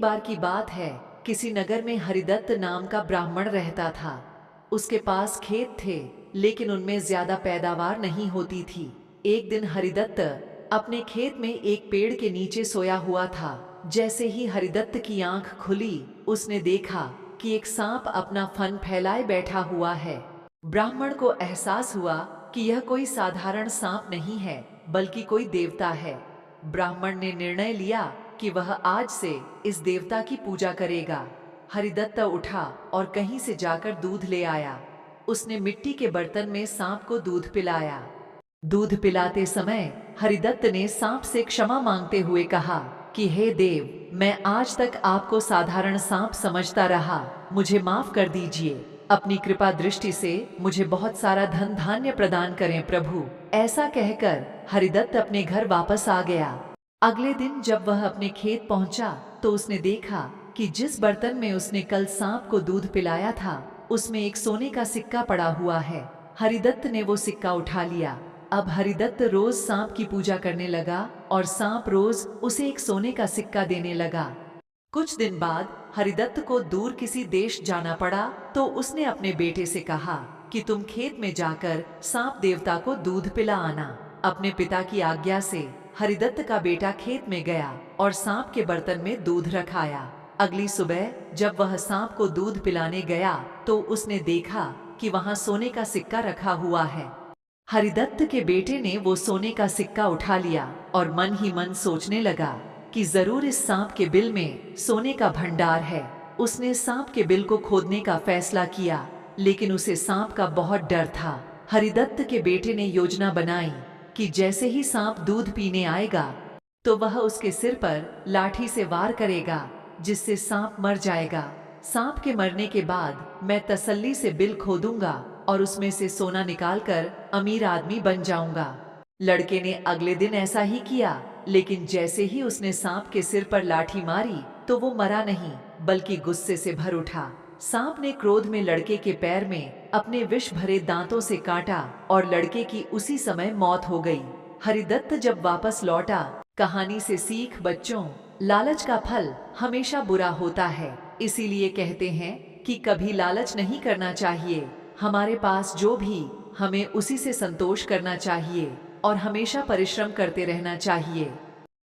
बार की बात है, किसी नगर में हरिदत्त नाम का ब्राह्मण रहता था। उसके पास खेत थे, लेकिन उनमें ज्यादा पैदावार नहीं होती थी। एक दिन हरिदत्त अपने खेत में एक पेड़ के नीचे सोया हुआ था। जैसे ही हरिदत्त की आंख खुली, उसने देखा कि एक सांप अपना फन फैलाए बैठा हुआ है। ब्राह्मण को एहसास हुआ कि यह कोई साधारण सांप नहीं है, बल्कि कोई देवता है। ब्राह्मण ने निर्णय लिया कि वह आज से इस देवता की पूजा करेगा। हरिदत्त उठा और कहीं से जाकर दूध ले आया। उसने मिट्टी के बर्तन में सांप को दूध पिलाया। दूध पिलाते समय हरिदत्त ने सांप से क्षमा मांगते हुए कहा कि हे देव, मैं आज तक आपको साधारण सांप समझता रहा, मुझे माफ कर दीजिए। अपनी कृपा दृष्टि से मुझे बहुत सारा धन धान्य प्रदान करें प्रभु। ऐसा कहकर हरिदत्त अपने घर वापस आ गया। अगले दिन जब वह अपने खेत पहुंचा, तो उसने देखा कि जिस बर्तन में उसने कल सांप को दूध पिलाया था, उसमें एक सोने का सिक्का पड़ा हुआ है। हरिदत्त ने वो सिक्का उठा लिया। अब हरिदत्त रोज सांप की पूजा करने लगा और सांप रोज उसे एक सोने का सिक्का देने लगा। कुछ दिन बाद हरिदत्त को दूर किसी देश जाना पड़ा, तो उसने अपने बेटे से कहा कि तुम खेत में जाकर सांप देवता को दूध पिला आना। अपने पिता की आज्ञा से हरिदत्त का बेटा खेत में गया और सांप के बर्तन में दूध रखाया। अगली सुबह जब वह सांप को दूध पिलाने गया, तो उसने देखा कि वहां सोने का सिक्का रखा हुआ है। हरिदत्त के बेटे ने वो सोने का सिक्का उठा लिया और मन ही मन सोचने लगा कि जरूर इस सांप के बिल में सोने का भंडार है। उसने सांप के बिल को खोदने का फैसला किया, लेकिन उसे सांप का बहुत डर था। हरिदत्त के बेटे ने योजना बनाई कि जैसे ही सांप दूध पीने आएगा, तो वह उसके सिर पर लाठी से वार करेगा, जिससे सांप मर जाएगा। सांप के मरने के बाद मैं तसल्ली से बिल खोदूंगा और उसमें से सोना निकालकर अमीर आदमी बन जाऊंगा। लड़के ने अगले दिन ऐसा ही किया, लेकिन जैसे ही उसने सांप के सिर पर लाठी मारी, तो वो मरा नहीं, बल्कि गुस्से से भर उठा। सांप ने क्रोध में लड़के के पैर में अपने विष भरे दांतों से काटा और लड़के की उसी समय मौत हो गई। हरिदत्त जब वापस लौटा, कहानी से सीख बच्चों, लालच का फल हमेशा बुरा होता है। इसीलिए कहते हैं कि कभी लालच नहीं करना चाहिए। हमारे पास जो भी, हमें उसी से संतोष करना चाहिए और हमेशा परिश्रम करते रहना चाहिए।